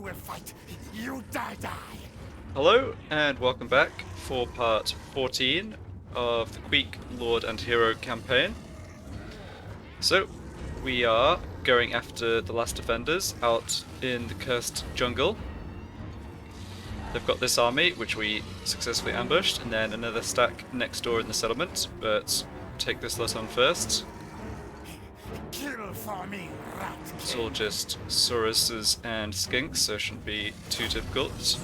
will fight. You die. Hello and welcome back for part 14 of the Queek Lord and Hero campaign. So, we are going after the last defenders out in the cursed jungle. They've got this army, which we successfully ambushed, and then another stack next door in the settlement, but take this lot on first. Kill for me, rat. It's all just Sauruses and Skinks, so it shouldn't be too difficult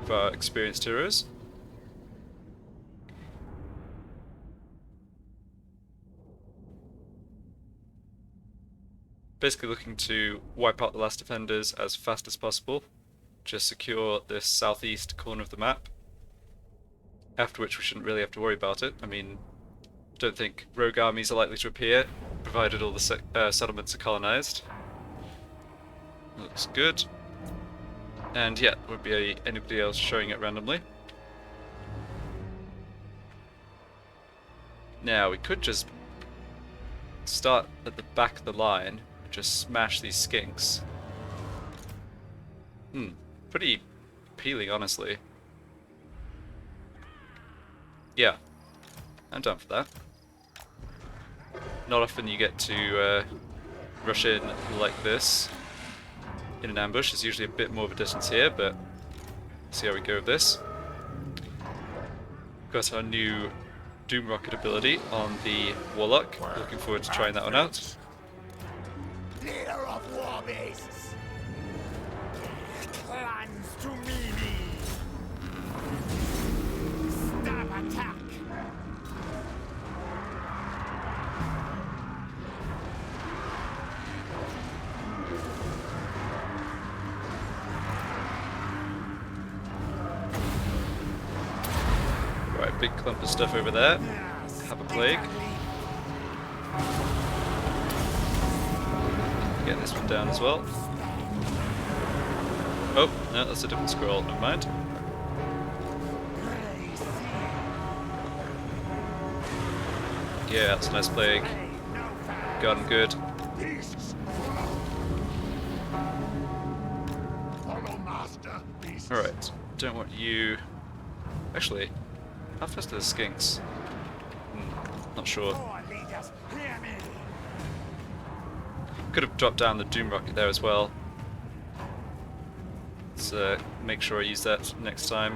for our experienced heroes. Basically looking to wipe out the last defenders as fast as possible. Just secure this southeast corner of the map. After which we shouldn't really have to worry about it. I mean, don't think rogue armies are likely to appear, provided all the settlements are colonized. Looks good. And yeah, there won't be anybody else showing it randomly. Now, we could just start at the back of the line and just smash these skinks. Pretty appealing, honestly. Yeah, I'm down for that. Not often you get to rush in like this in an ambush. There's usually a bit more of a distance here, but see how we go with this. Got our new Doom Rocket ability on the Warlock. Looking forward to trying that one out. Leader of war beasts. Clans to me. Stab attack. Right, big clump of stuff over there. Have a plague. Get this one down as well. Oh, no, that's a different scroll, never mind. Yeah, that's a nice plague. Got him good. Alright, don't want you... Actually, how fast are the skinks? Not sure. Could have dropped down the Doom Rocket there as well. Let's make sure I use that next time.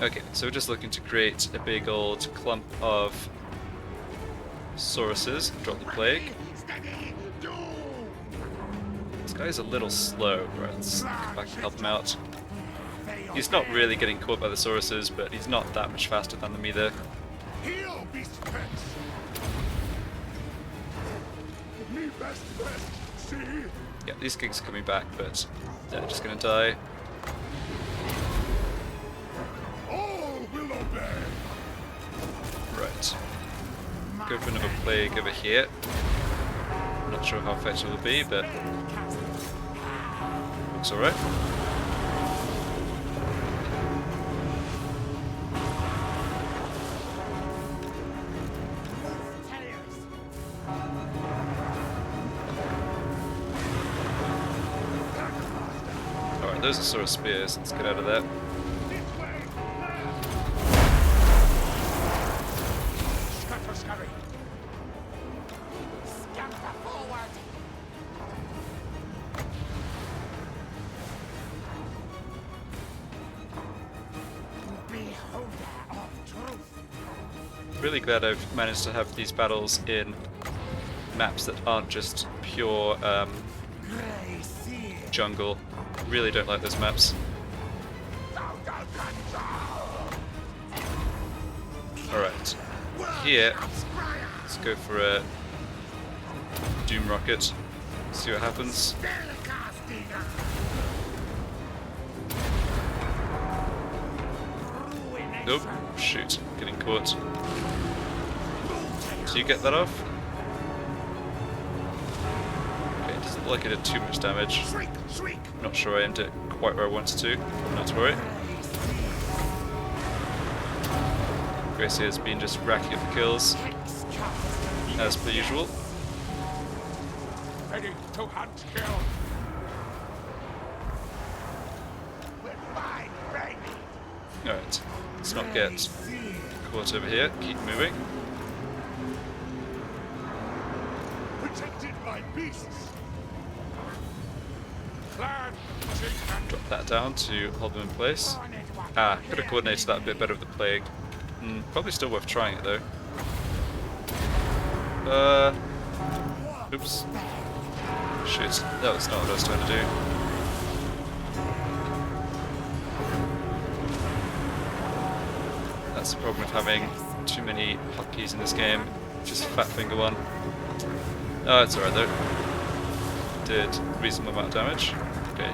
Okay, so we're just looking to create a big old clump of Sauruses. Drop the plague. This guy's a little slow. Right, let's come back and help him out. He's not really getting caught by the Sauruses, but he's not that much faster than them either. Yeah, these gigs are coming back, but they're just gonna die. Right. Go for another plague over here. Not sure how effective it will be, but looks alright. Alright, those are sort of spears. Let's get out of there. Really glad I've managed to have these battles in maps that aren't just pure jungle. Really don't like those maps. Alright, here, let's go for a Doom Rocket, see what happens. Nope, shoot, getting caught. Do you get that off? Okay, it doesn't look like it did too much damage. Not sure I aimed it quite where I wanted to, not to worry. Gracie has been just racking up the kills, as per usual. ready to hunt kill. We're fine, baby. Alright, let's not get caught over here. Keep moving. Protected by beasts. Drop that down to hold them in place. Ah, could have coordinated that a bit better with the plague. Probably still worth trying it though. Oops. Shit, that was not what I was trying to do. That's the problem with having too many hotkeys in this game. Just fat finger one. Oh, it's alright though. Did a reasonable amount of damage. Okay.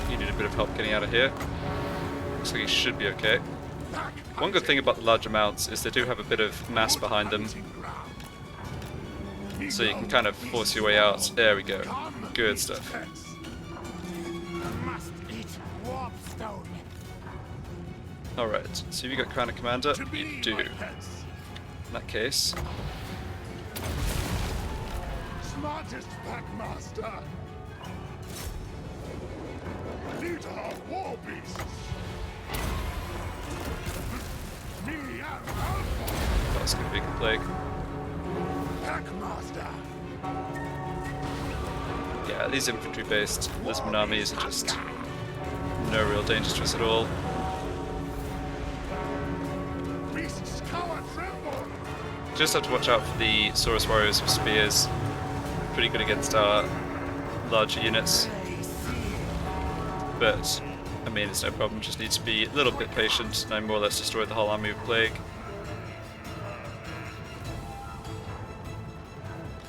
He needed a bit of help getting out of here. Looks like he should be okay. One good thing about the larger mounts is they do have a bit of mass behind them. So you can kind of force your way out. There we go. Good stuff. Alright, so have you got Crown of Commander? You do. In that case... Smartest Packmaster. Leader of war beasts. Me and Alpha. That's going to be a plague. Packmaster. Yeah, these infantry-based Lisbon armies are just no real danger to us at all. Beasts cower tremble. Just have to watch out for the Saurus Warriors with spears. Pretty good against our larger units. But, I mean, it's no problem, just need to be a little bit patient, and I more or less destroyed the whole army with Plague.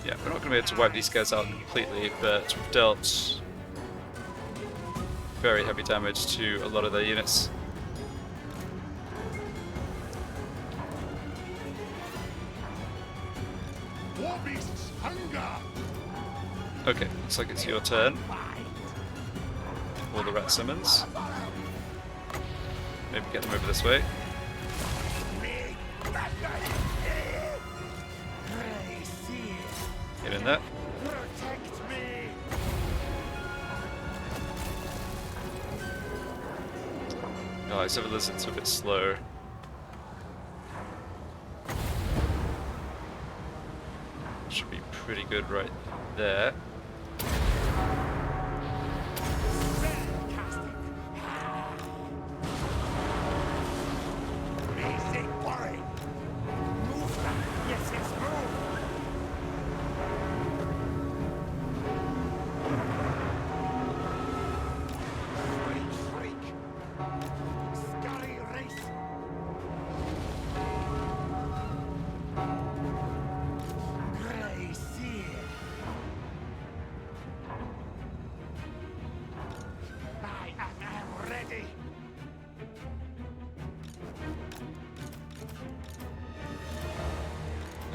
Yeah, we're not going to be able to wipe these guys out completely, but we've dealt very heavy damage to a lot of their units. War beasts hunger. Okay, looks like it's your turn. All the rat summons. Maybe get them over this way. Get in there. Protect me. Oh, Silver Lizard's a bit slow. Should be pretty good right there.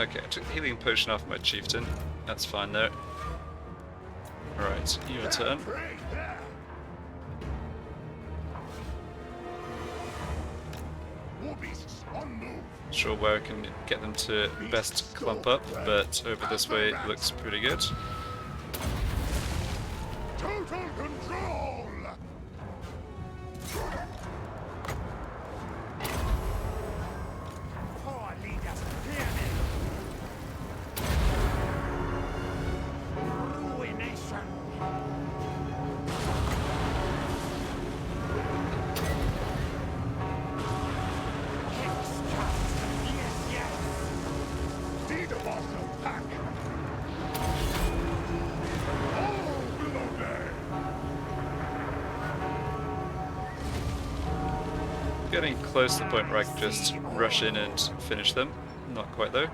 Okay, I took the healing potion off my chieftain. That's fine there. Alright, your turn. Sure where I can get them to best clump up, but over this way looks pretty good. Total control. Poor leaders, hear me. Ruination. Getting close to the point where I can just rush in and finish them. Not quite though.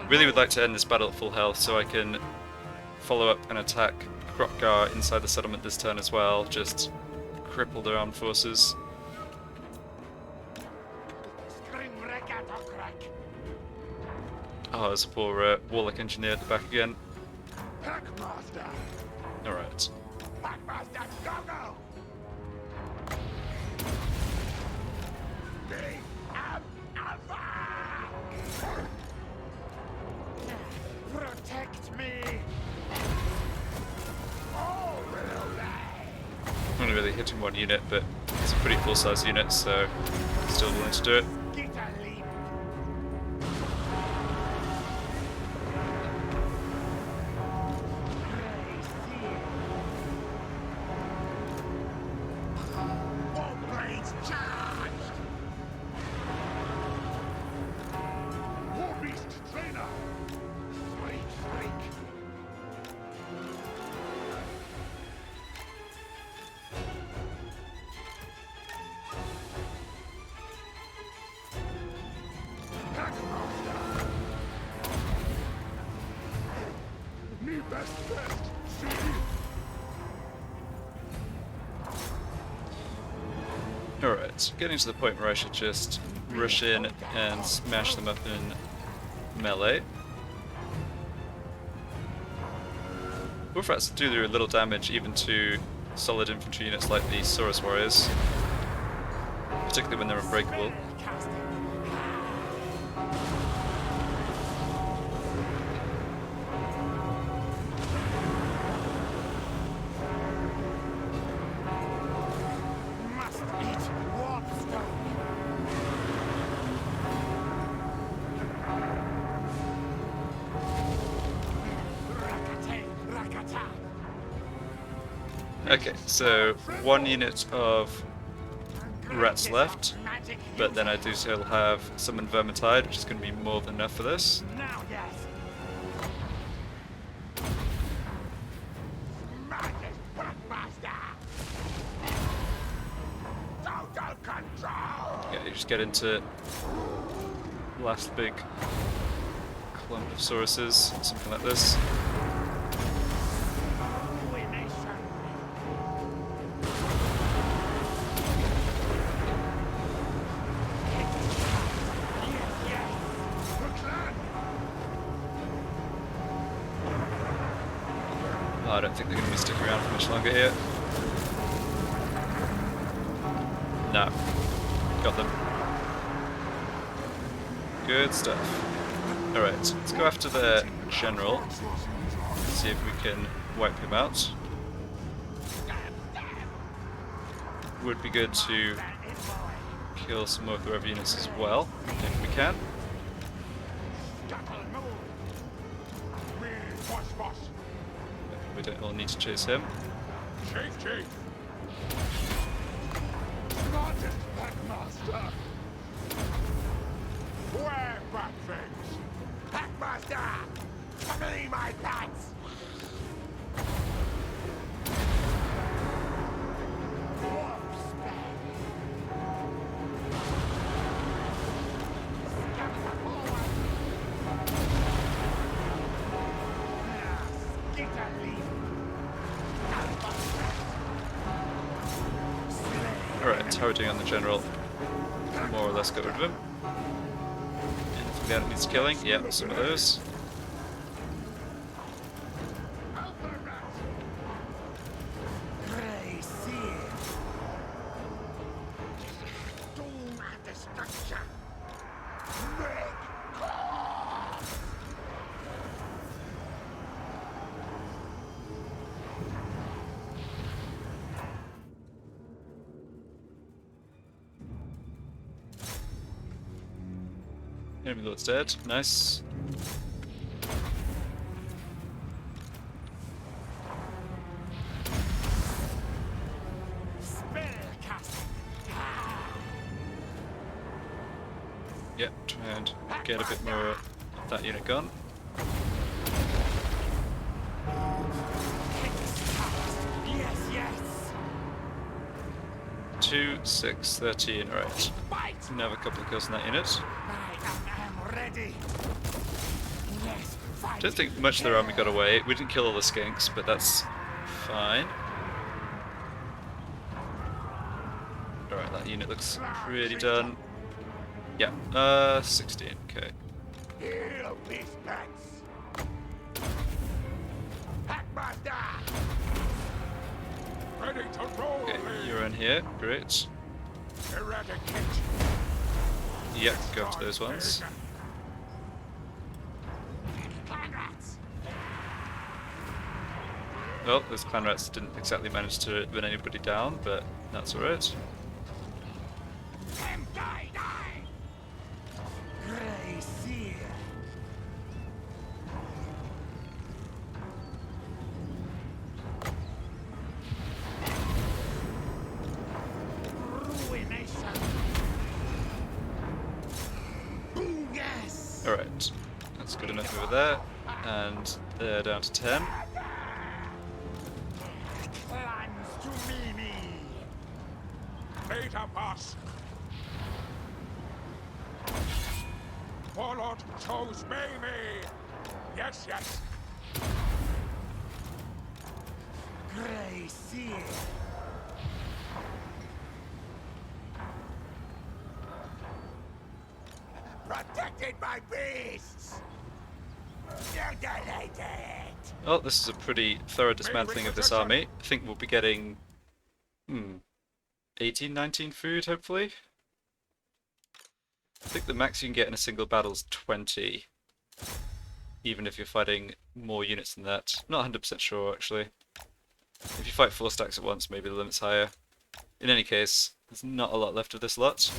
Really would like to end this battle at full health so I can follow up and attack Krokkar inside the settlement this turn as well. Just cripple their armed forces. Oh, there's a poor Warlock engineer at the back again. Alright. Protect only really hitting one unit, but it's a pretty full-size unit, so still willing to do it. Get a leap. War blades charged. War beast trainer. Freak. Packmaster. Me best. See? Alright, getting to the point where I should just rush in and smash them up in melee. Wolfrats do a little damage even to solid infantry units like the Saurus Warriors, particularly when they're unbreakable. Must eat warpstone. Rakata. Okay, so one unit of rats left, but then I do still have Summon Vermintide, which is going to be more than enough for this. Now, yes. Magic Packmaster. Total control. Yeah, you just get into the last big clump of Sauruses, something like this. Ruination. Yes. The clan. Oh, I don't think they're going to be sticking around for much longer here. No. Got them. Good stuff. Alright, let's go after the general. See if we can wipe him out. Would be good to kill some more of the rev units as well, if we can. We don't all need to chase him. Chief. Smartest Packmaster. Where back things? Packmaster! Come in, my pets! Alright, how are we doing on the general? More or less got rid of him. Anything that needs killing? Yep, some of those. Doom and destruction. Enemy lord's dead. Nice. Yep, try and get a bit more of that unit gone. Yes. 2, 6, 13. Alright. Now have a couple of kills in that unit. I am ready. Yes. Don't think much of their army got away. We didn't kill all the skinks, but that's fine. Alright, that unit looks pretty done. Yeah, 16, okay. Heal these pets. Packmaster. Ready to roll. Okay, you're in here, great. Eradicate. Yep, go after those ones. Well, those clan rats didn't exactly manage to win anybody down, but that's alright. Die, die! Grey Seer! Ruination! Yes! Alright, that's good enough over there, and they're down to 10. Plans to Mimi! Beta boss! Warlord chose Mimi! Yes, yes! Grey Seer! Protected by beasts! Mutilated! Well, this is a pretty thorough dismantling of this army. I think we'll be getting 18, 19 food, hopefully. I think the max you can get in a single battle is 20, even if you're fighting more units than that. Not 100% sure, actually. If you fight 4 stacks at once, maybe the limit's higher. In any case, there's not a lot left of this lot.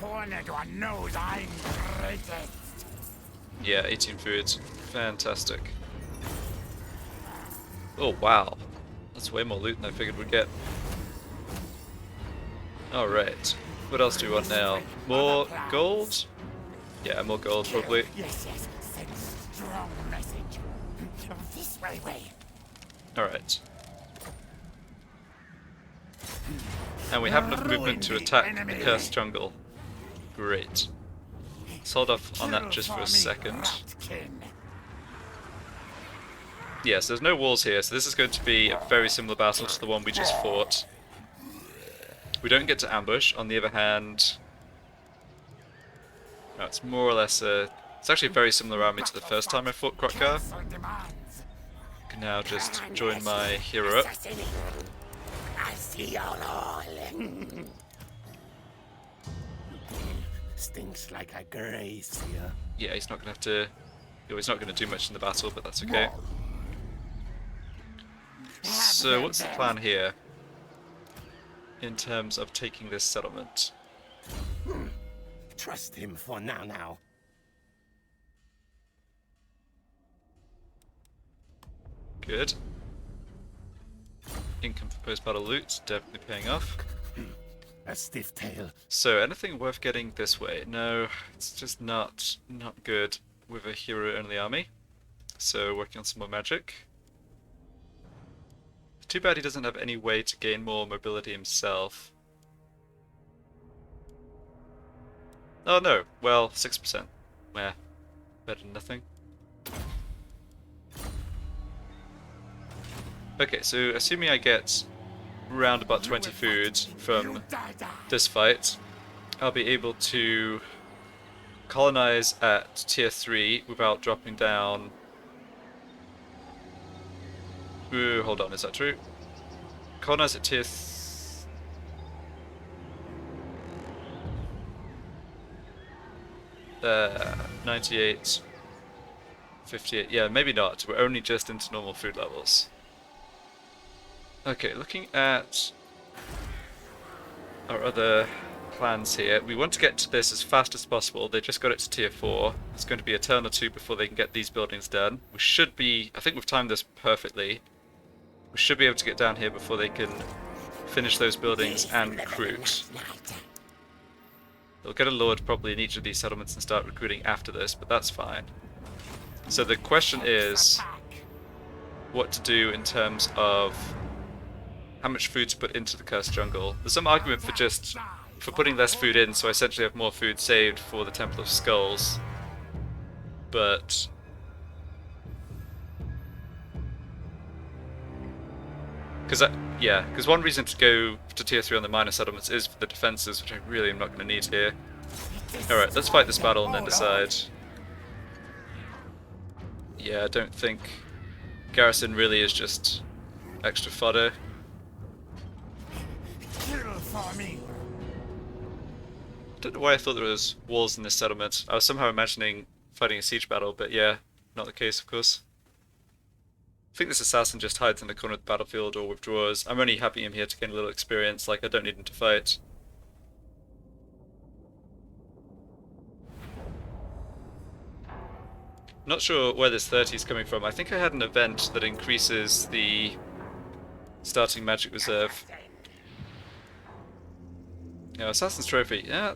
Horned one knows I'm greatest! Yeah, 18 foods. Fantastic. Oh, wow. That's way more loot than I figured we'd get. Alright. What else do we want now? More gold? Yeah, more gold, probably. Yes, yes, send strong message. This way. Alright. And we have enough movement to attack the Cursed Jungle. Great. Let's hold off on that just for a second. Yes, there's no walls here, so this is going to be a very similar battle to the one we just fought. We don't get to ambush. On the other hand, no, it's more or less a... It's actually a very similar army to the first time I fought Krotkar. I can now just join my hero up. I see y'all all. Stinks like a grey seer. Yeah, he's not gonna have to... He's not gonna do much in the battle, but that's okay. So what's the plan here in terms of taking this settlement? Trust him for now. Good. Income for post-battle loot, definitely paying off. A stiff tail. So, anything worth getting this way? No, it's just not good with a hero-only army. So, working on some more magic. Too bad he doesn't have any way to gain more mobility himself. Oh no, well, 6%. Meh, better than nothing. Okay, so assuming I get around about 20 food from this fight, I'll be able to colonize at tier 3 without dropping down... Ooh, hold on, is that true? Colonize at tier... 98... 58... Yeah, maybe not. We're only just into normal food levels. Okay, looking at our other plans here, we want to get to this as fast as possible. They just got it to tier 4. It's going to be a turn or two before they can get these buildings done. We should be, I think we've timed this perfectly. We should be able to get down here before they can finish those buildings and recruit. They'll get a lord probably in each of these settlements and start recruiting after this, but that's fine. So the question is what to do in terms of how much food to put into the Cursed Jungle. There's some argument for putting less food in, so I essentially have more food saved for the Temple of Skulls. But Yeah, because one reason to go to tier 3 on the minor settlements is for the defenses, which I really am not going to need here. Alright, let's fight this battle and then decide. Yeah, I don't think Garrison really is just extra fodder. I don't know why I thought there was walls in this settlement. I was somehow imagining fighting a siege battle, but yeah, not the case, of course. I think this assassin just hides in the corner of the battlefield or withdraws. I'm only having him here to gain a little experience, like I don't need him to fight. Not sure where this 30 is coming from. I think I had an event that increases the starting magic reserve. Yeah, Assassin's Trophy. Yeah,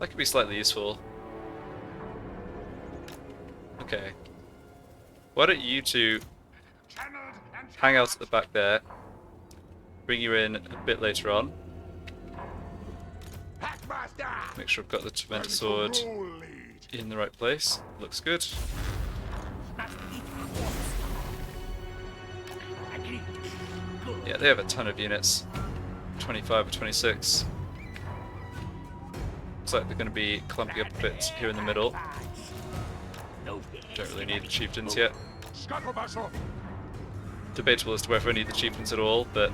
that could be slightly useful. Okay. Why don't you two hang out at the back there. Bring you in a bit later on. Make sure I've got the Tremendous Sword in the right place. Looks good. Yeah, they have a ton of units. 25 or 26. Looks like they're going to be clumping up a bit here in the middle. Don't really need the chieftains yet. Debatable as to whether I need the chieftains at all, but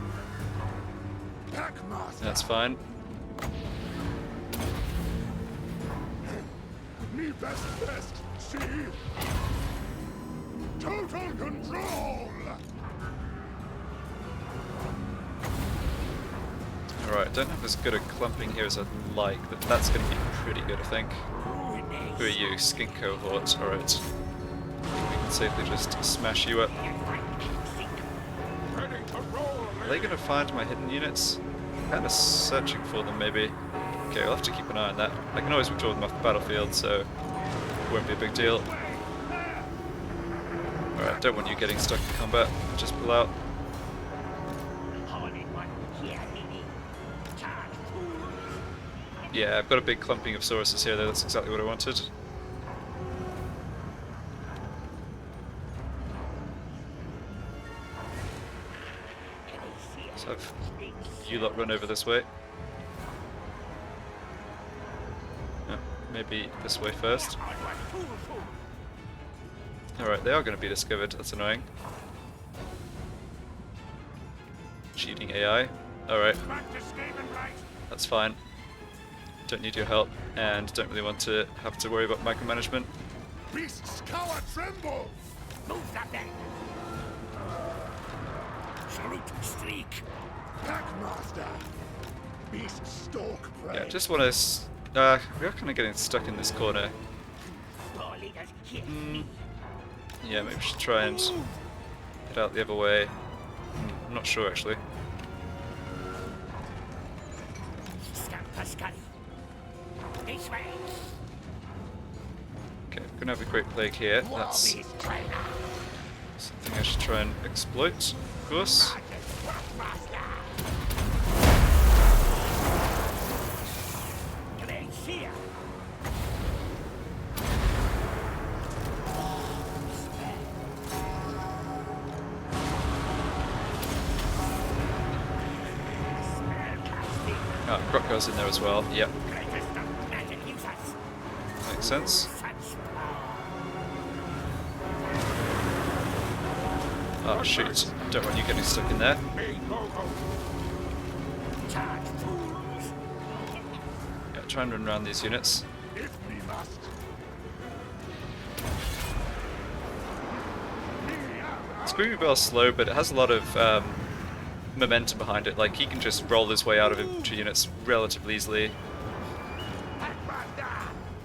that's fine. See? Total control. Alright, don't have as good a clumping here as I'd like, but that's going to be pretty good, I think. Who are you? Skink cohort. Alright. We can safely just smash you up. Are they going to find my hidden units? I'm kind of searching for them, maybe. Okay, I'll have to keep an eye on that. I can always withdraw them off the battlefield, so it won't be a big deal. Alright, don't want you getting stuck in combat. Just pull out. Yeah, I've got a big clumping of Sauruses here though, that's exactly what I wanted. So have you lot run over this way. Maybe this way first. Alright, they are going to be discovered, that's annoying. Cheating AI. Alright. That's fine. Don't need your help, and don't really want to have to worry about micromanagement. Beasts cower tremble! Move that then! Salute streak! Packmaster! Beasts stalk prey! Yeah, just want to... we are kind of getting stuck in this corner. Yeah, maybe we should try and head out the other way. I'm not sure, actually. Okay, we're gonna have a Great Plague here. That's something I should try and exploit, of course. Ah, Croc goes in there as well, yep. Makes sense. Oh shoot, don't want you getting stuck in there. Yeah, try and run around these units. Screaming Bell's slow, but it has a lot of momentum behind it. Like, he can just roll his way out of infantry units relatively easily.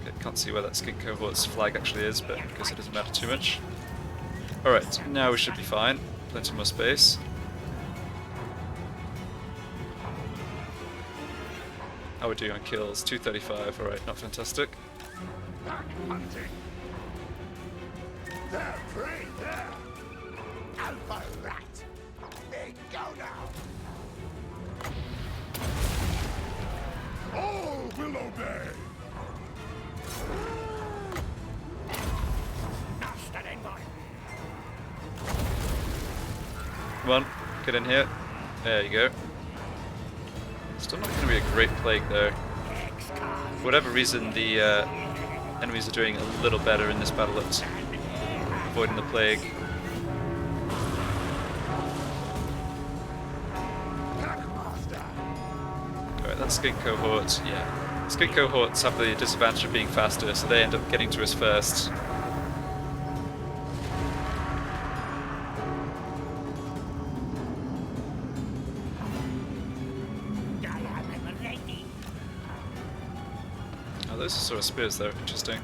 Okay, can't see where that skink cohort's flag actually is, but I guess it doesn't matter too much. Alright, now we should be fine. Plenty more space. How are we doing on kills? 235, alright, not fantastic. There, prey, there! Alpha rat! They go now! All will obey! Come on, get in here. There you go. Still not going to be a great plague though. For whatever reason, the enemies are doing a little better in this battle at avoiding the plague. Alright, that skink cohort, yeah. Skink cohorts have the disadvantage of being faster, so they end up getting to us first. Oh, those are sort of spears though, interesting.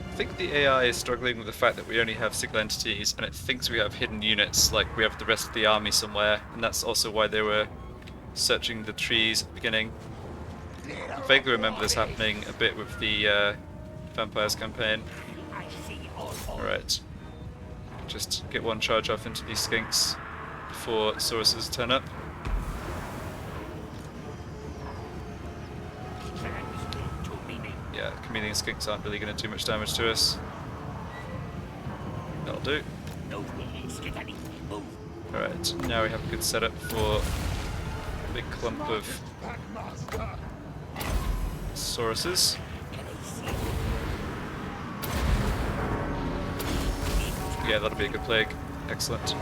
I think the AI is struggling with the fact that we only have single entities and it thinks we have hidden units like we have the rest of the army somewhere, and that's also why they were searching the trees at the beginning. I vaguely remember this happening a bit with the Vampires campaign. Alright, just get one charge off into these skinks before Sauruses turn up. Yeah, chameleon skinks aren't really going to do much damage to us. That'll do. Alright, now we have a good setup for a big clump of Sauruses. Yeah, that'll be a good plague. Excellent.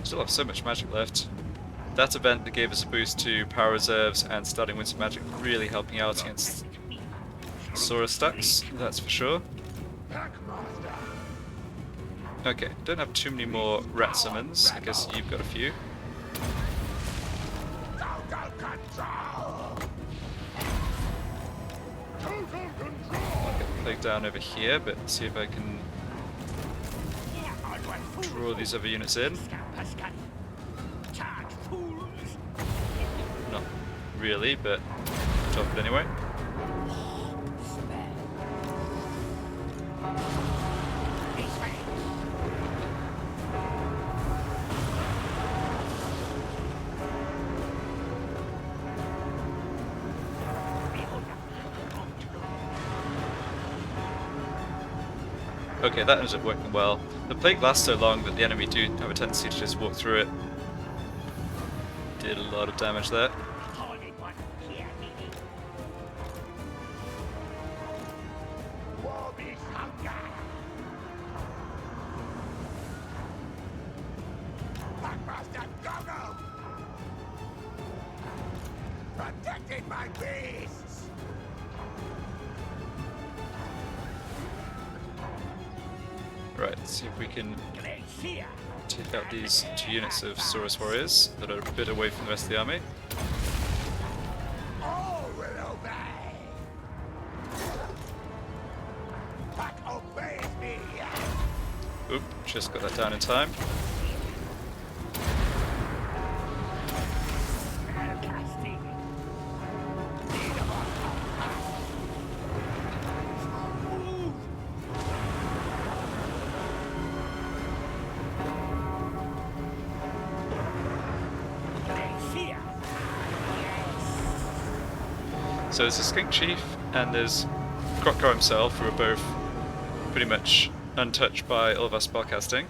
Still have so much magic left. That event that gave us a boost to power reserves and starting winter magic really helping out against Saurus stacks, that's for sure. Okay, don't have too many more rat summons. I guess you've got a few. I'll get the plague down over here, but see if I can draw these other units in. Not really, but drop it anyway. Okay, that ends up working well. The plague lasts so long that the enemy do have a tendency to just walk through it. Did a lot of damage there. Protecting my beasts! Right, let's see if we can take out these 2 units of Saurus warriors that are a bit away from the rest of the army. All will obey! Pack obeys me! Oop, just got that down in time. So there's a Skink Chief and there's Krokar himself, who are both pretty much untouched by all of our spellcasting.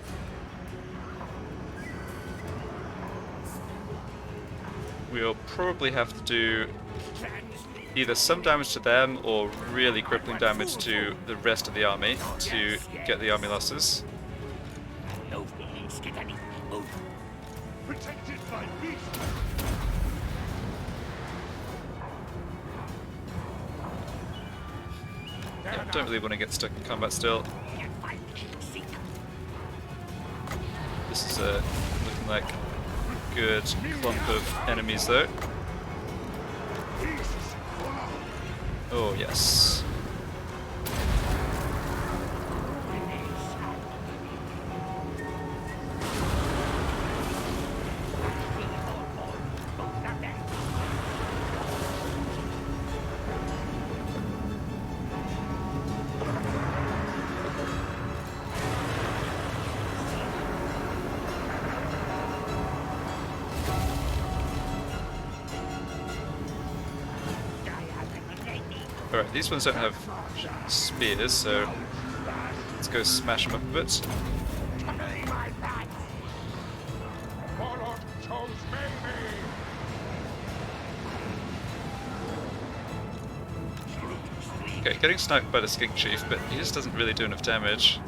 We'll probably have to do either some damage to them or really crippling damage to the rest of the army to get the army losses. Yeah, don't really want to get stuck in combat still. This is looking like a good clump of enemies though. Oh yes. Alright, these ones don't have spears, so let's go smash them up a bit. Okay, getting sniped by the skink chief, but he just doesn't really do enough damage.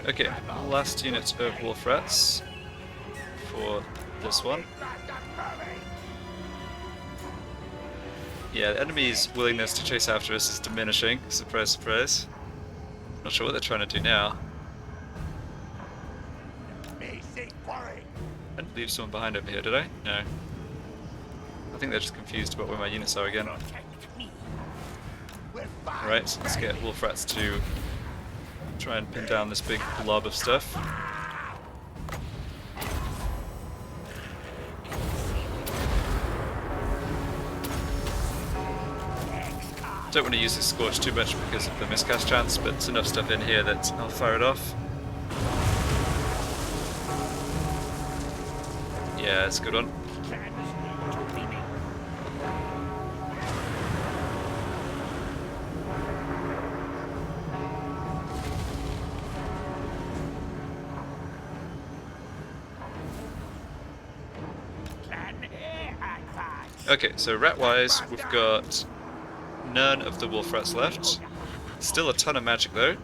Okay, last unit of wolf rats for this one. Yeah, the enemy's willingness to chase after us is diminishing. Surprise, surprise. Not sure what they're trying to do now. I didn't leave someone behind over here, did I? No. I think they're just confused about where my units are again. Alright, let's get wolf rats to try and pin down this big blob of stuff. Don't want to use this scorch too much because of the miscast chance, but there's enough stuff in here that I'll fire it off. Yeah, it's a good one. Okay, so rat-wise, we've got none of the wolf rats left. Still a ton of magic though.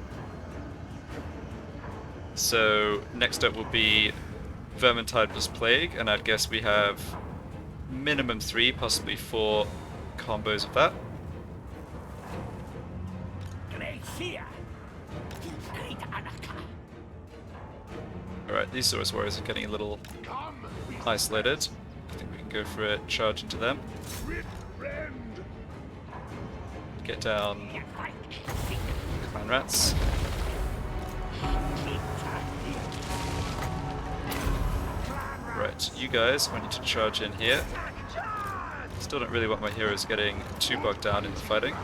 So next up will be Vermintide plus Plague, and I'd guess we have minimum 3, possibly 4 combos of that. Alright, these Saurus warriors are getting a little isolated. I think we can go for a charge into them. Get down clan rats. Right, you guys, I need to charge in here. Still don't really want my heroes getting too bogged down in the fighting.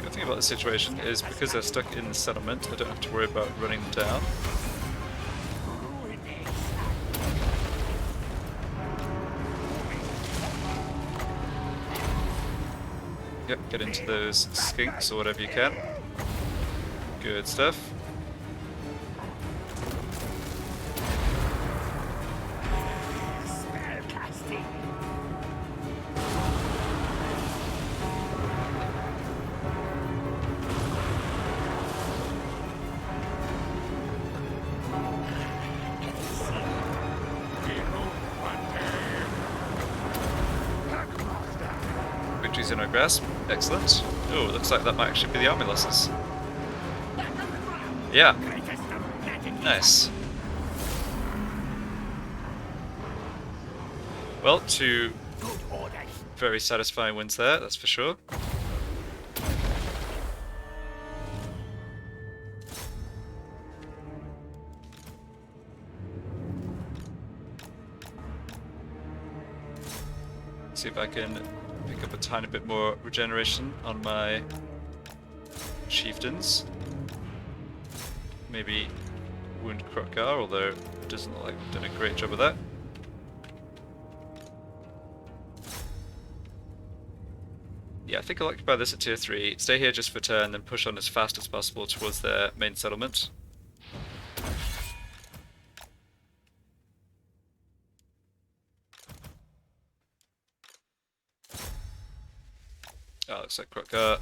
Good thing about the situation is because they're stuck in the settlement, I don't have to worry about running them down. Yep, get into those skinks or whatever you can. Good stuff. Victory's in our grasp. Excellent. Oh, looks like that might actually be the army losses. Yeah. Nice. Well, 2 Good orders. very satisfying wins there, that's for sure. See if I can pick up a tiny bit more regeneration on my chieftains. Maybe wound Krokar, although it doesn't look like we've done a great job of that. Yeah, I think I'll occupy this at tier 3, stay here just for turn, then push on as fast as possible towards their main settlement. Oh, looks like Krokar.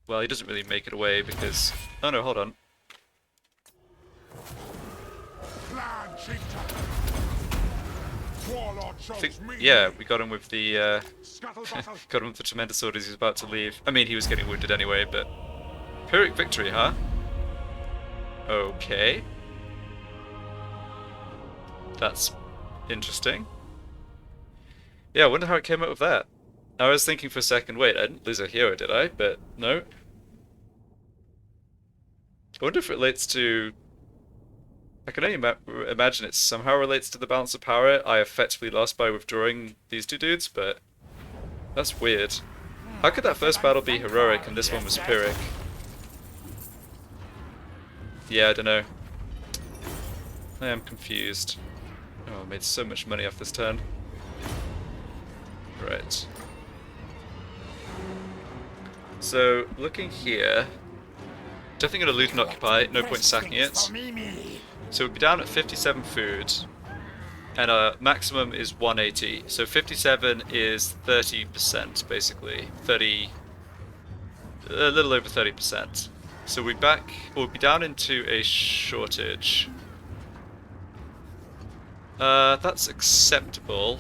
Well, he doesn't really make it away because... Oh no, hold on. Clan chieftain. Warlord shows me. Yeah, we got him with the Scuttle battle. got him with the tremendous orders. He was about to leave. I mean, he was getting wounded anyway, but Pyrrhic victory, huh? Okay, that's interesting. Yeah, I wonder how it came up with that. I was thinking for a second, wait, I didn't lose a hero, did I? But no. I wonder if it relates to... I can only imagine it somehow relates to the balance of power I effectively lost by withdrawing these two dudes, but that's weird. How could that first battle be heroic and this one was Pyrrhic? Yeah, I don't know. I am confused. Oh, I made so much money off this turn. Right. So, looking here, definitely going to loot and occupy, no point sacking it. So we'll be down at 57 food, and our maximum is 180. So 57 is 30%, basically. A little over 30%. So we'll be down into a shortage. That's acceptable.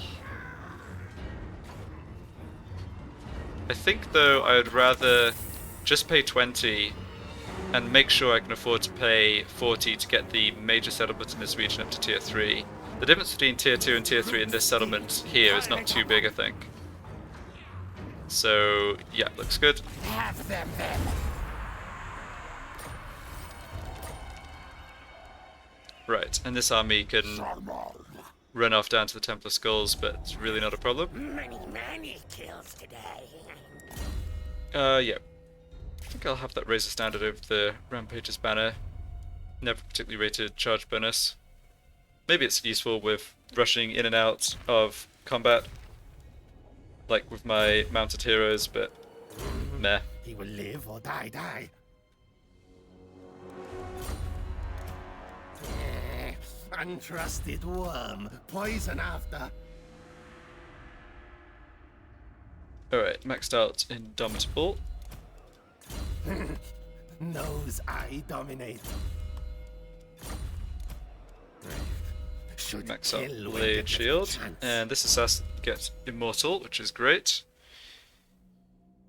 I think, though, I would rather just pay 20 and make sure I can afford to pay 40 to get the major settlements in this region up to tier 3. The difference between tier 2 and tier 3 in this settlement here is not too big, I think. So, yeah, looks good. Have them then. Right, and this army can run off down to the Temple of Skulls, but it's really not a problem. Many kills today. Yeah. I think I'll have that Razor Standard over the Rampage's banner. Never particularly rated charge bonus. Maybe it's useful with rushing in and out of combat, like with my mounted heroes, but meh. He will live or die. Untrusted worm, poison after. Alright, maxed out Indomitable. Knows I dominate. Should Max out kill when Blade given Shield. chance. And this assassin gets Immortal, which is great.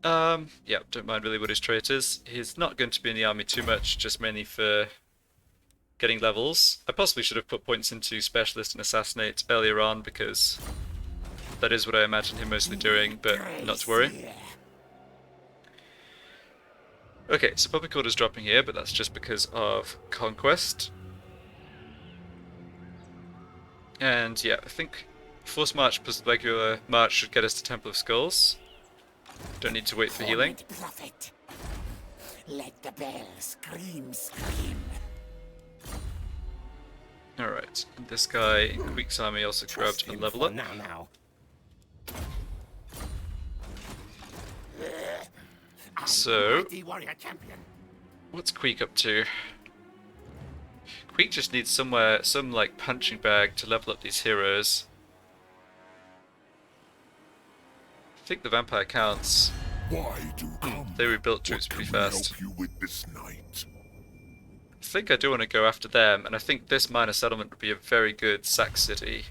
Yeah, don't mind really what his trait is. He's not going to be in the army too much, just mainly for getting levels. I possibly should have put points into Specialist and Assassinate earlier on, because that is what I imagine him mostly doing, but not to worry. Okay, so Public Order's dropping here, but that's just because of Conquest. And yeah, I think Force March plus regular March should get us to Temple of Skulls. Don't need to wait for healing. Prophet. Let the bell scream. Alright, and this guy in Queek's army also grabbed a level up. Now. So, Mighty warrior champion. what's Queek up to? Queek just needs some like punching bag to level up these heroes. I think the vampire counts. Why do come? They rebuilt troops What pretty can we fast. help you with this night? I think I do want to go after them, and I think this minor settlement would be a very good sack city.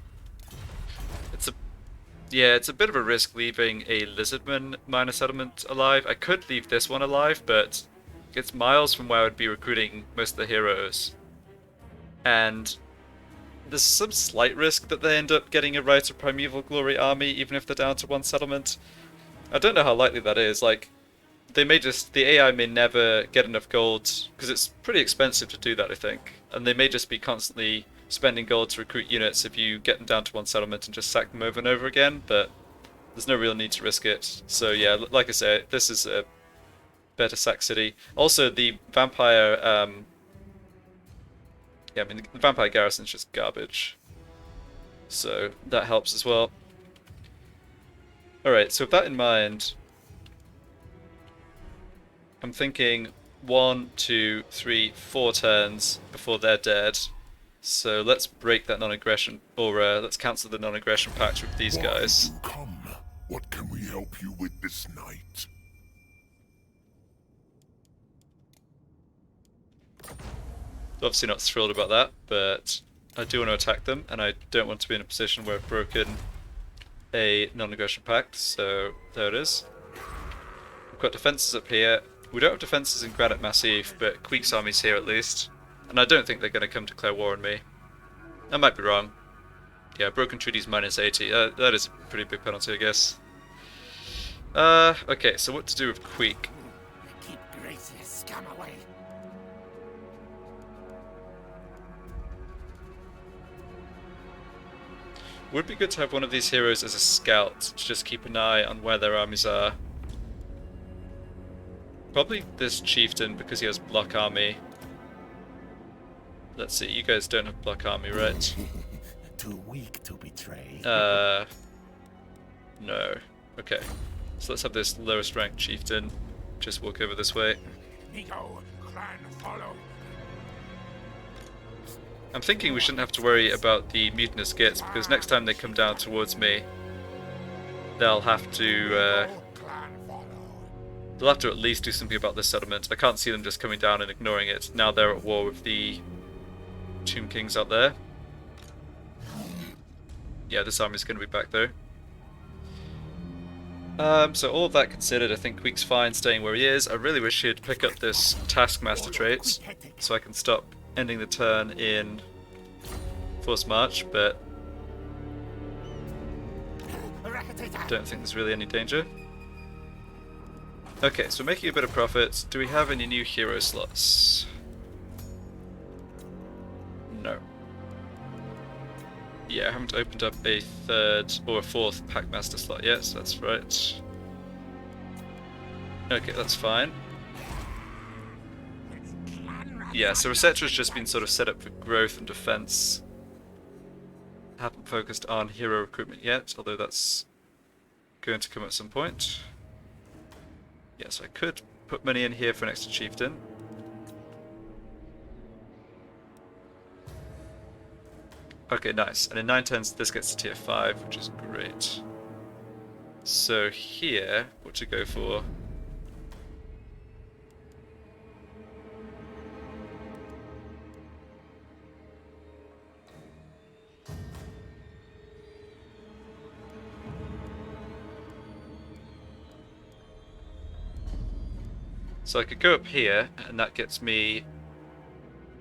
It's a bit of a risk leaving a Lizardman minor settlement alive. I could leave this one alive, but it's miles from where I would be recruiting most of the heroes. And there's some slight risk that they end up getting a Rite of Primeval Glory army, even if they're down to one settlement. I don't know how likely that is. Like, they may just, the AI may never get enough gold, because it's pretty expensive to do that, I think. And they may just be constantly spending gold to recruit units if you get them down to one settlement and just sack them over and over again, but there's no real need to risk it. So yeah, like I say, this is a better sack city. Also, the vampire, yeah, I mean, the vampire garrison's just garbage. So that helps as well. Alright, so with that in mind, I'm thinking 1, 2, 3, 4 turns before they're dead. So let's break that non-aggression, or let's cancel the non-aggression pact with these guys. Why do come? What can we help you with this night? Obviously not thrilled about that, but I do want to attack them, and I don't want to be in a position where I've broken a non-aggression pact, so there it is. We've got defences up here. We don't have defences in Granite Massif, but Queek's army's here at least. And I don't think they're going to come declare war on me. I might be wrong. Yeah, broken treaties minus 80. That is a pretty big penalty, I guess. Okay, so what to do with Queek? Keep graceless scum away. Would be good to have one of these heroes as a scout to just keep an eye on where their armies are. Probably this chieftain because he has block army. Let's see, you guys don't have block army, right? Too weak to betray. No. Okay. So let's have this lowest ranked chieftain just walk over this way. Nico, clan follow. I'm thinking we shouldn't have to worry about the mutinous gits because next time they come down towards me, they'll have to Clan follow. they'll have to at least do something about this settlement. I can't see them just coming down and ignoring it. Now they're at war with the Tomb Kings out there. Yeah, this army's going to be back though. So all of that considered, I think Queek's fine staying where he is. I really wish he'd pick up this Taskmaster trait so I can stop ending the turn in Forced March, but don't think there's really any danger. Okay, so we're making a bit of profit. Do we have any new hero slots? No. Yeah, I haven't opened up a third or a fourth Packmaster slot yet, so that's right. Okay, that's fine. Yeah, so Resetra's just been sort of set up for growth and defense. Haven't focused on hero recruitment yet, although that's going to come at some point. Yes, I could put money in here for an extra chieftain. Okay, nice. And in 9 turns, this gets to tier 5, which is great. So here, what to go for? So I could go up here, and that gets me...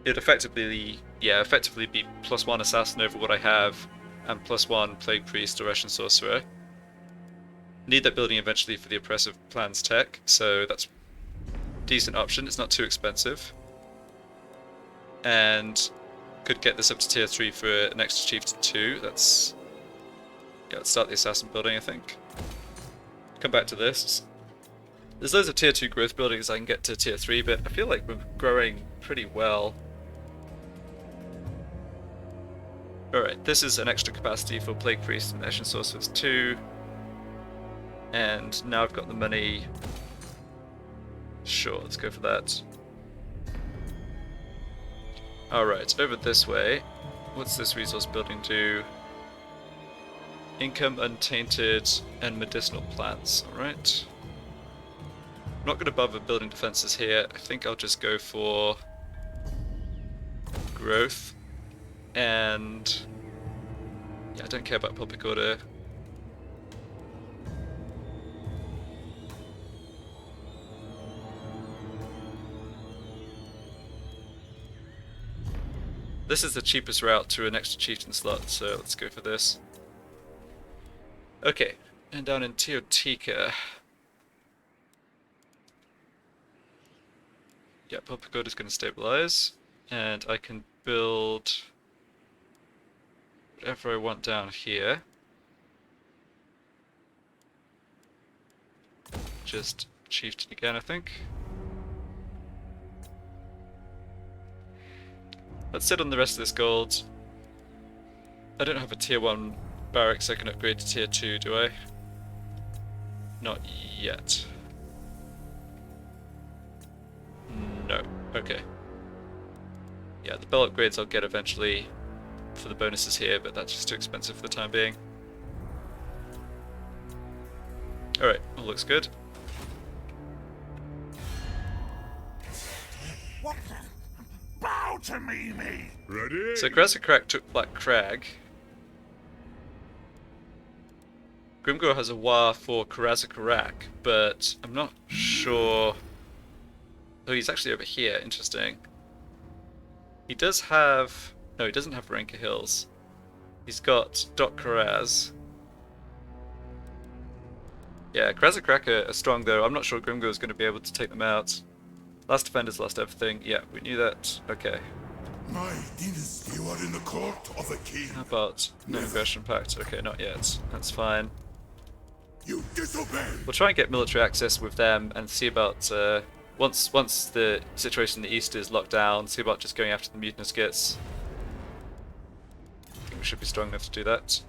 It'd effectively, yeah, effectively be +1 assassin over what I have, and +1 plague priest or Russian sorcerer. Need that building eventually for the oppressive plans tech, so that's a decent option. It's not too expensive, and could get this up to tier 3 for an extra chieftain too. That's, yeah. Let's start the assassin building, I think. Come back to this. There's loads of tier 2 growth buildings I can get to tier 3, but I feel like we're growing pretty well. Alright, this is an extra capacity for Plague Priest and Ashen Sorcerers too. And now I've got the money. Sure, let's go for that. Alright, over this way. What's this resource building do? Income, Untainted, and Medicinal Plants. Alright. I'm not going to bother building defenses here. I think I'll just go for growth. And yeah, I don't care about public order. This is the cheapest route to an extra chieftain slot, so let's go for this. Okay, and down in Teotika. Yeah, Public Order is going to stabilize, and I can build whatever I want down here. Just chieftain again, I think. Let's sit on the rest of this gold. I don't have a tier 1 barracks I can upgrade to tier 2, do I? Not yet. No. Okay. Yeah, the bell upgrades I'll get eventually for the bonuses here, but that's just too expensive for the time being. Alright, all looks good. What the? Bow to me! Ready? So Grazakrak took Black Crag. Grimgor has a war for Karazakarak, but I'm not sure... Oh, he's actually over here, interesting. He does have... No, he doesn't have Renka Hills. He's got Dot Karaz. Yeah, Karazakrak are strong though. I'm not sure Grimgor is going to be able to take them out. Last defenders lost everything. Yeah, we knew that. Okay. My dynasty, you are in the court of a king. How about no aggression pact? Okay, not yet. That's fine. You disobey. We'll try and get military access with them and see about once the situation in the east is locked down. See about just going after the mutinous gits. I think we should be strong enough to do that.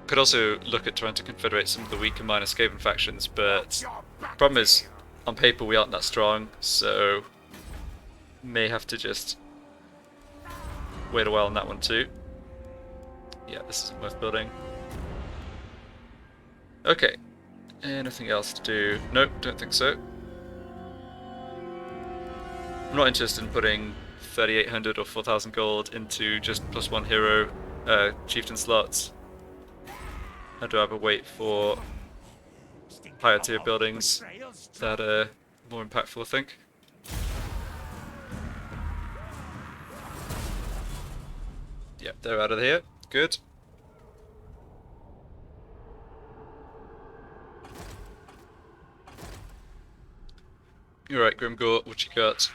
Could also look at trying to confederate some of the weaker minor Skaven factions, but problem is, on paper we aren't that strong, so may have to just wait a while on that one too. Yeah, this isn't worth building. Okay, anything else to do? Nope, don't think so. I'm not interested in putting 3,800 or 4,000 gold into just +1 hero chieftain slots. I'd rather wait for higher tier buildings that are more impactful, I think. Yep, they're out of here. Good. Alright, Grimgor, what you got?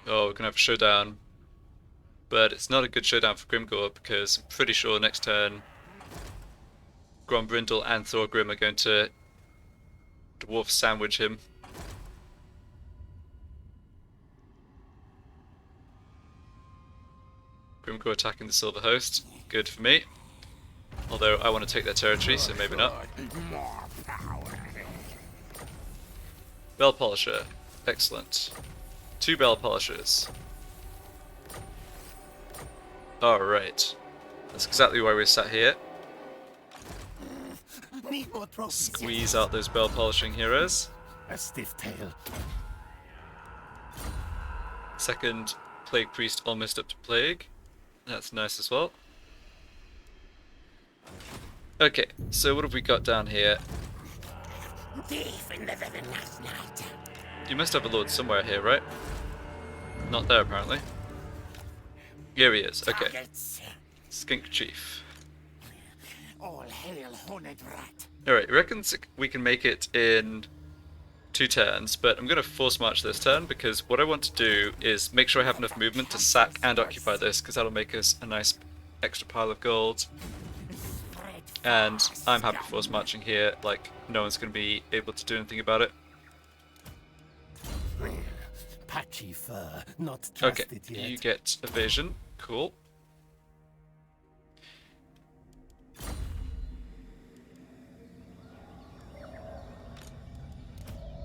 Oh, we're gonna have a showdown. But it's not a good showdown for Grimgor because I'm pretty sure next turn Grombrindle and Thorgrim are going to dwarf sandwich him. Grimgor attacking the Silver Host. Good for me. Although I want to take their territory, so maybe not. More power. Bell Polisher. Excellent. 2 Bell Polishers. Alright. That's exactly why we're sat here. Need more trophies. Squeeze out those Bell Polishing heroes. A stiff tail. Second Plague Priest almost up to Plague. That's nice as well. Okay, so what have we got down here? Thief in the very last night. You must have a lord somewhere here, right? Not there, apparently. Here he is, okay. Targets. Skink Chief. All hail, horned rat. Alright, he reckons we can make it in 2 turns, but I'm going to force march this turn because what I want to do is make sure I have enough movement to sack and occupy this, because that'll make us a nice extra pile of gold. And I'm happy force marching here, like no one's going to be able to do anything about it. Patchy fur, not Okay, trusted yet. you get evasion, cool.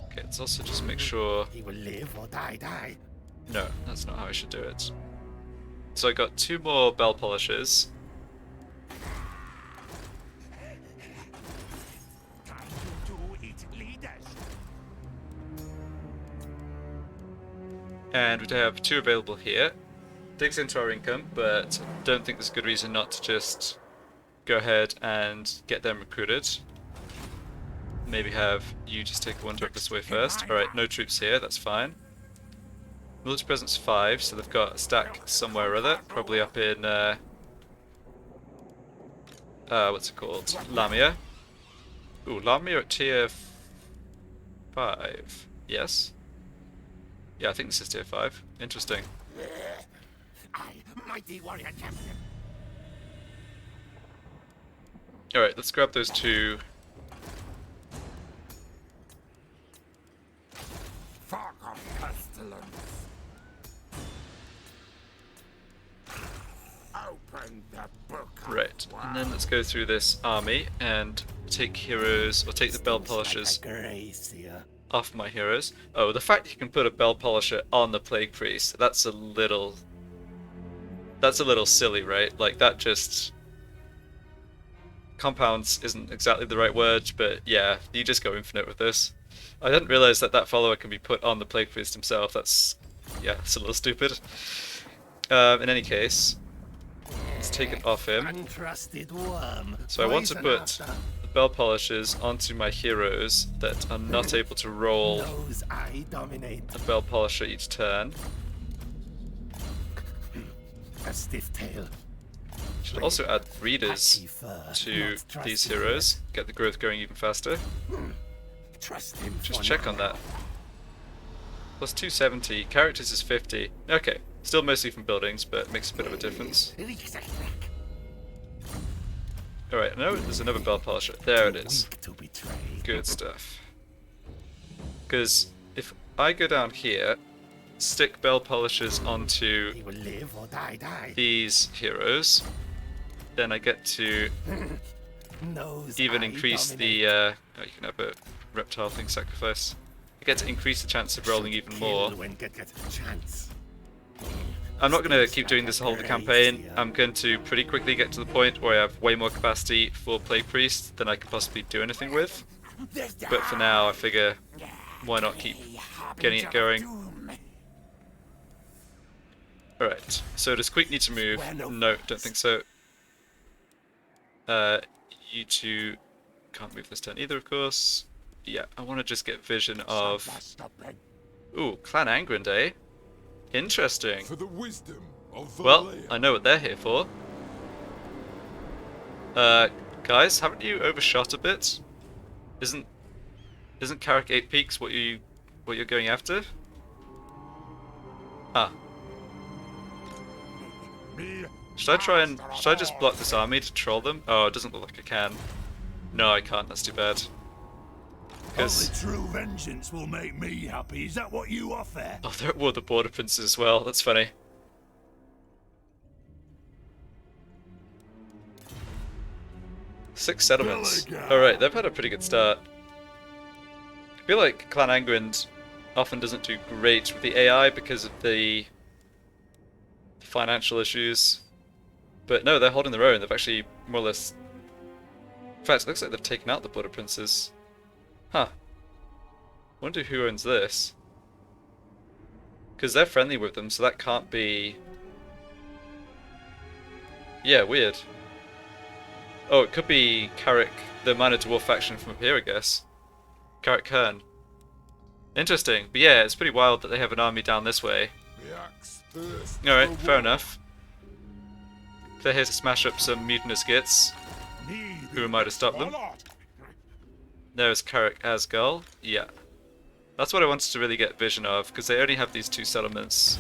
Okay, let's also just make sure... He will live or die. No, that's not how I should do it. So I got 2 more Bell Polishers. Time to do it, leaders. And we have 2 available here. Digs into our income, but don't think there's a good reason not to just go ahead and get them recruited. Maybe have you just take one drop this way first. Alright, no troops here, that's fine. Military presence 5, so they've got a stack somewhere or other, probably up in what's it called? Lamia. Ooh, Lamia at tier 5. Yes? Yeah, I think this is tier 5. Interesting. I, mighty warrior champion. Alright, let's grab those two. Fog of pestilence. Open the book. Right, and then let's go through this army and take heroes, or take the bell polishers off my heroes. Oh, the fact you can put a bell polisher on the Plague Priest, that's a little silly, right? Like, that just... Compounds isn't exactly the right word, but yeah, you just go infinite with this. I didn't realize that that follower can be put on the Plague Priest himself. That's... yeah, it's a little stupid. In any case, let's take it off him. So I want to put the bell polishers onto my heroes that are not able to roll a bell polisher each turn. A stiff tail. Should also add readers to these heroes, get the growth going even faster. Just check on that. Plus 270, characters is 50. Okay, still mostly from buildings, but makes a bit of a difference. Alright, no, there's another bell polisher. There it is. Good stuff. Because if I go down here, stick bell polishers onto these heroes, then I get to even increase the oh, you can have a reptile thing sacrifice. I get to increase the chance of rolling even more. I'm not going to keep doing this the whole of the campaign. I'm going to pretty quickly get to the point where I have way more capacity for Plague Priest than I can possibly do anything with. But for now, I figure, why not keep getting it going? Alright, so does Queek need to move? No, don't think so. You two can't move this turn either, of course. Yeah, I want to just get vision of... Ooh, Clan Angrand, eh? Interesting. For the wisdom of Well, I know what they're here for. Guys, haven't you overshot a bit? Isn't Carrick 8 Peaks what you're going after? Ah. Should I just block this army to troll them? Oh, it doesn't look like I can. No, I can't, that's too bad. Because true vengeance will make me happy. Is that what you offer? oh, they're at war with the Border Princes as well, that's funny. Six settlements. Alright, they've had a pretty good start. I feel like Clan Angrand often doesn't do great with the AI because of the financial issues. But no, they're holding their own. They've actually more or less... In fact, it looks like they've taken out the Border Princes. Huh. Wonder who owns this. Because they're friendly with them, so that can't be... Yeah, weird. Oh, it could be Carrick, the Minor Dwarf faction from up here, I guess. Carrick Kern. Interesting. But yeah, it's pretty wild that they have an army down this way. Alright, fair enough. They're here to smash up some mutinous gits. Who am I to stop them? There's Carrick Asgul. Yeah. That's what I wanted to really get vision of, because they only have these two settlements.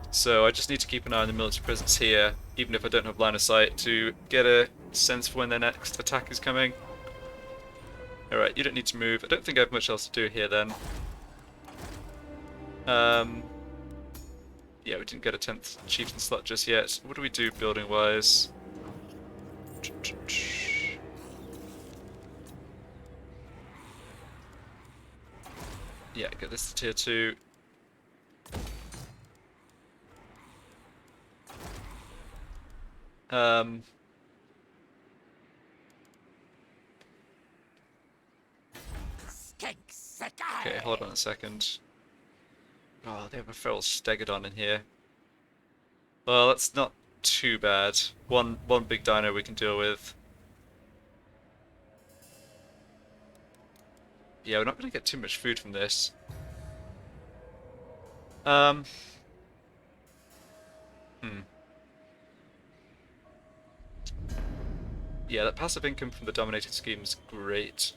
So I just need to keep an eye on the military presence here, even if I don't have line of sight, to get a sense for when their next attack is coming. Alright, you don't need to move. I don't think I have much else to do here then. Yeah, we didn't get a 10th chieftain slot just yet. What do we do building wise? Yeah, get this to tier 2. Okay, hold on a second. Oh, they have a feral stegodon in here. Well, that's not too bad. One big dino we can deal with. Yeah, we're not going to get too much food from this. Um. Hmm. Yeah, that passive income from the dominated scheme is great.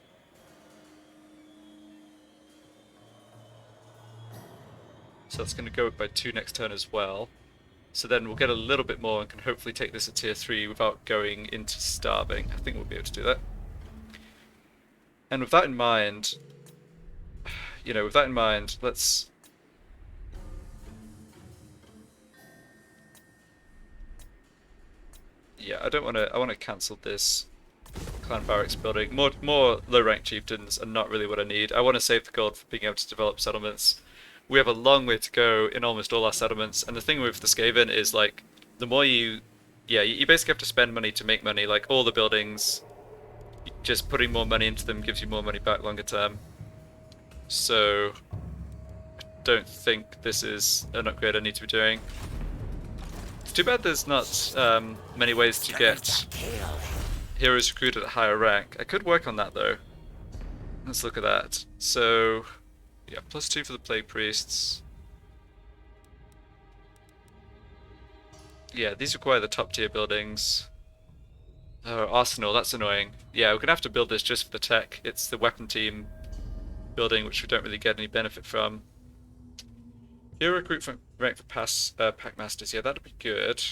So that's going to go up by 2 next turn as well. So then we'll get a little bit more and can hopefully take this at tier 3 without going into starving. I think we'll be able to do that. And with that in mind, let's... Yeah, I don't want to... I want to cancel this clan barracks building. More low-rank chieftains are not really what I need. I want to save the gold for being able to develop settlements. We have a long way to go in almost all our settlements, and the thing with the Skaven is, like, the more you... Yeah, you basically have to spend money to make money. Like, all the buildings, just putting more money into them gives you more money back longer term. So, I don't think this is an upgrade I need to be doing. It's too bad there's not many ways to get heroes recruited at higher rank. I could work on that, though. Let's look at that. So... Yeah, +2 for the Plague Priests. Yeah, these require the top tier buildings. Oh, Arsenal, that's annoying. Yeah, we're gonna have to build this just for the tech. It's the weapon team building, which we don't really get any benefit from. Hero recruit rank for pack masters. Yeah, that'd be good.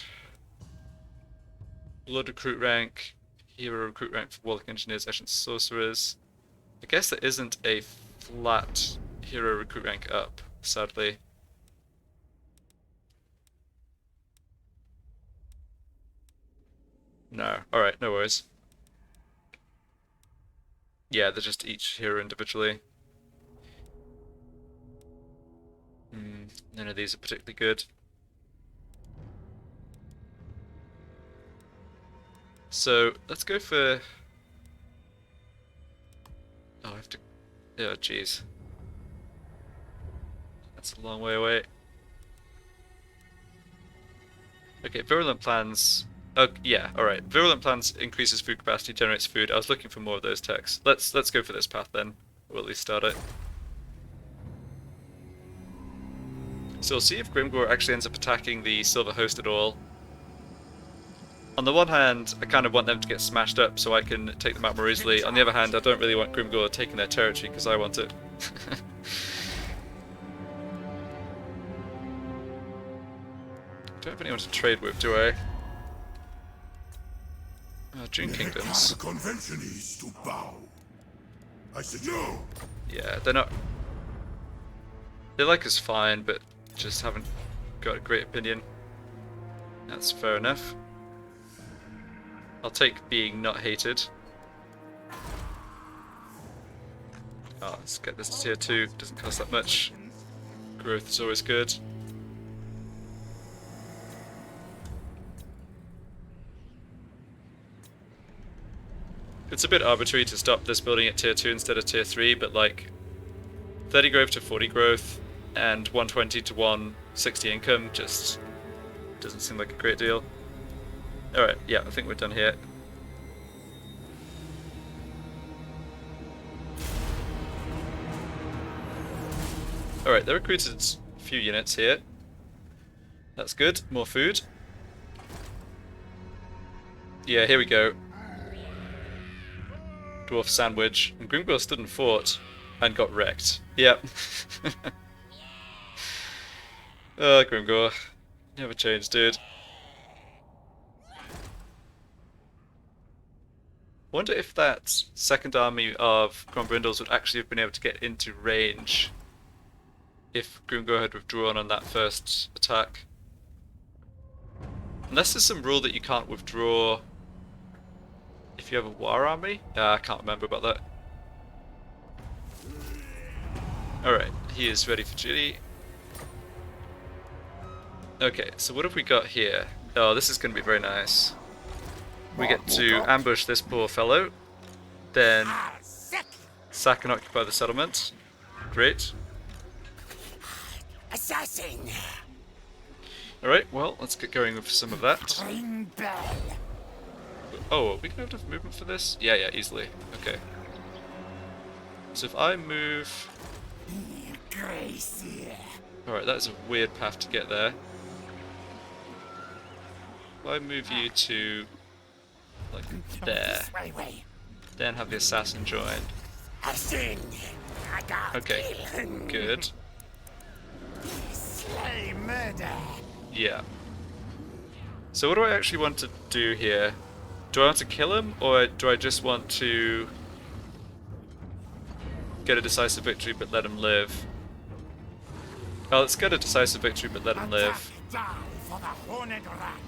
Blood recruit rank. Hero recruit rank for warlock engineers, ancient sorcerers. I guess there isn't a flat hero recruit rank up, sadly. No. Alright, no worries. Yeah, they're just each hero individually. None of these are particularly good. So, let's go for... Oh, I have to... Oh, jeez. That's a long way away. Okay, virulent plans... Oh, yeah, alright. Virulent plans increases food capacity, generates food. I was looking for more of those techs. Let's go for this path then. We'll at least start it. So we'll see if Grimgor actually ends up attacking the Silver Host at all. On the one hand, I kind of want them to get smashed up so I can take them out more easily. On the other hand, I don't really want Grimgor taking their territory because I want it. Don't have anyone to trade with, do I? Dune Kingdoms. The convention is to bow. I said no. Yeah, they're not... They like us fine, but just haven't got a great opinion. That's fair enough. I'll take being not hated. Oh, let's get this to tier 2. Doesn't cost that much. Growth is always good. It's a bit arbitrary to stop this building at tier 2 instead of tier 3, but like 30 growth to 40 growth and 120 to 160 income just doesn't seem like a great deal. Alright, yeah, I think we're done here. Alright, they recruited a few units here. That's good, more food. Yeah, here we go. Dwarf sandwich, and Grimgor stood and fought and got wrecked. Yep. Oh, Grimgor. Never changed, dude. Wonder if that second army of Grombrindles would actually have been able to get into range if Grimgor had withdrawn on that first attack. Unless there's some rule that you can't withdraw if you have a war army? I can't remember about that. Alright, he is ready for duty. Okay, so what have we got here? Oh, this is going to be very nice. We get to ambush this poor fellow, then sack and occupy the settlement. Great. Assassin! Alright, well, let's get going with some of that. Ring bell. Oh, are we gonna have enough movement for this? Yeah, yeah, easily. Okay. So if I move... Gracie. Alright, that is a weird path to get there. If I move you to, like, there, then have the assassin join. Okay, good. Slay murder. Yeah. So what do I actually want to do here? Do I want to kill him, or do I just want to get a decisive victory but let him live? Oh, let's get a decisive victory but let him live. Die for the horned rat.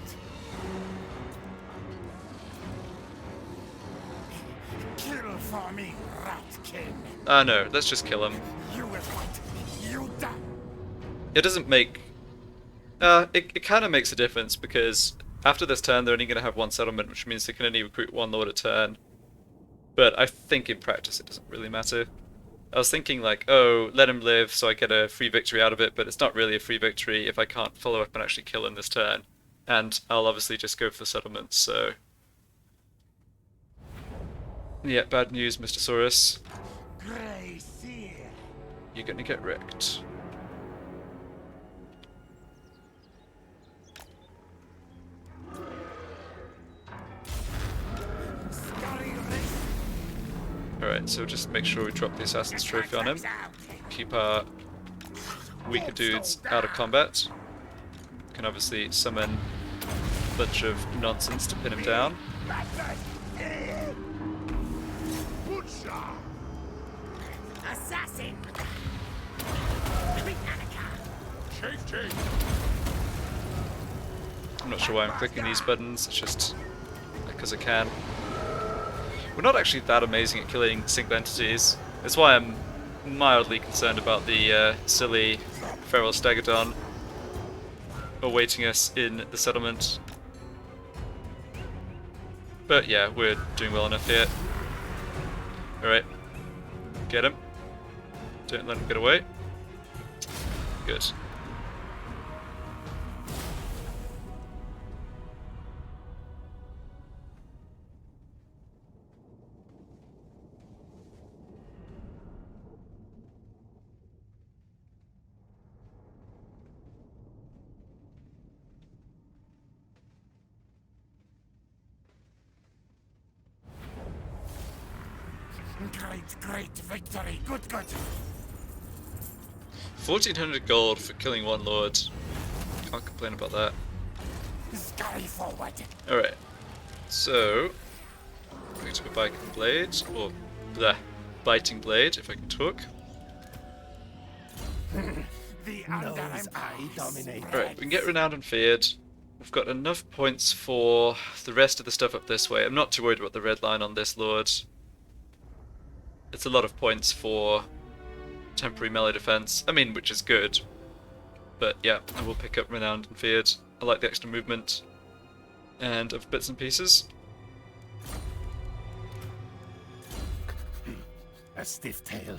Kill for me, Ratkin. No, let's just kill him. You will fight. You die. It doesn't make... it kind of makes a difference, because after this turn they're only going to have one settlement, which means they can only recruit one lord a turn. But I think in practice it doesn't really matter. I was thinking like, oh, let him live so I get a free victory out of it, but it's not really a free victory if I can't follow up and actually kill him this turn. And I'll obviously just go for the settlements, so... Yeah, bad news, Mr. Saurus. Grey seal. You're gonna get wrecked. Alright, so just make sure we drop the Assassin's Trophy on him. Keep our weaker dudes out of combat. Can obviously summon a bunch of nonsense to pin him down. Assassin. I'm not sure why I'm clicking these buttons, it's just because I can. We're not actually that amazing at killing single entities. That's why I'm mildly concerned about the silly Feral Stegodon awaiting us in the settlement. But yeah, we're doing well enough here. Alright. Get him. Don't let him get away. Good. Great victory. Good. 1400 gold for killing one lord. Can't complain about that. Scurry forward. Alright. So, going to a Viking blade, or the biting blade, if I can talk. The Those I dominate. Alright, we can get renowned and feared. We've got enough points for the rest of the stuff up this way. I'm not too worried about the red line on this lord. It's a lot of points for temporary melee defense. I mean, which is good. But yeah, I will pick up renowned and feared. I like the extra movement and of bits and pieces. A stiff tail.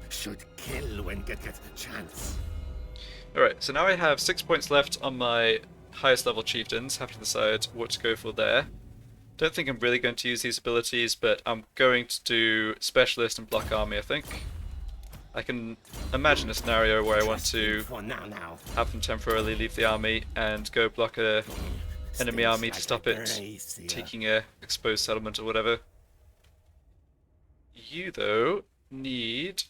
Should kill when get chance. Alright, so now I have 6 points left on my highest level chieftains. Have to decide what to go for there. Don't think I'm really going to use these abilities, but I'm going to do Specialist and Block Army, I think. I can imagine a scenario where I want to have them temporarily leave the army and go block a enemy army to stop it taking a exposed settlement or whatever. You, though, need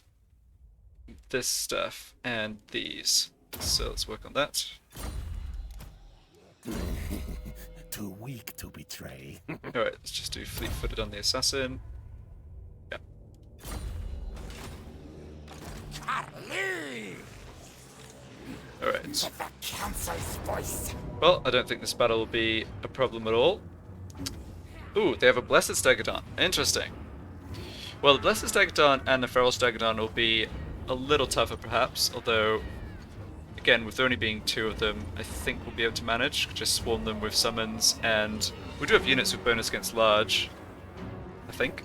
this stuff and these. So let's work on that. Too weak to betray. Alright, let's just do fleet-footed on the assassin. Yeah. Alright. Well, I don't think this battle will be a problem at all. Ooh, they have a Blessed Stegodon. Interesting. Well, the Blessed Stegodon and the Feral Stegodon will be a little tougher perhaps, although again, with there only being 2 of them, I think we'll be able to manage. Just swarm them with summons, and we do have units with bonus against large, I think.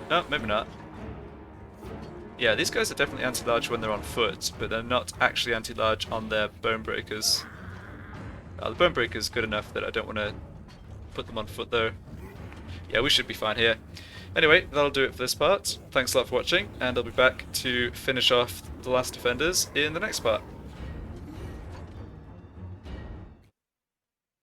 No, maybe not. Yeah, these guys are definitely anti-large when they're on foot, but they're not actually anti-large on their bone breakers. The bone breaker is good enough that I don't want to put them on foot though. yeah, we should be fine here. Anyway, that'll do it for this part. Thanks a lot for watching, and I'll be back to finish off the last defenders in the next part.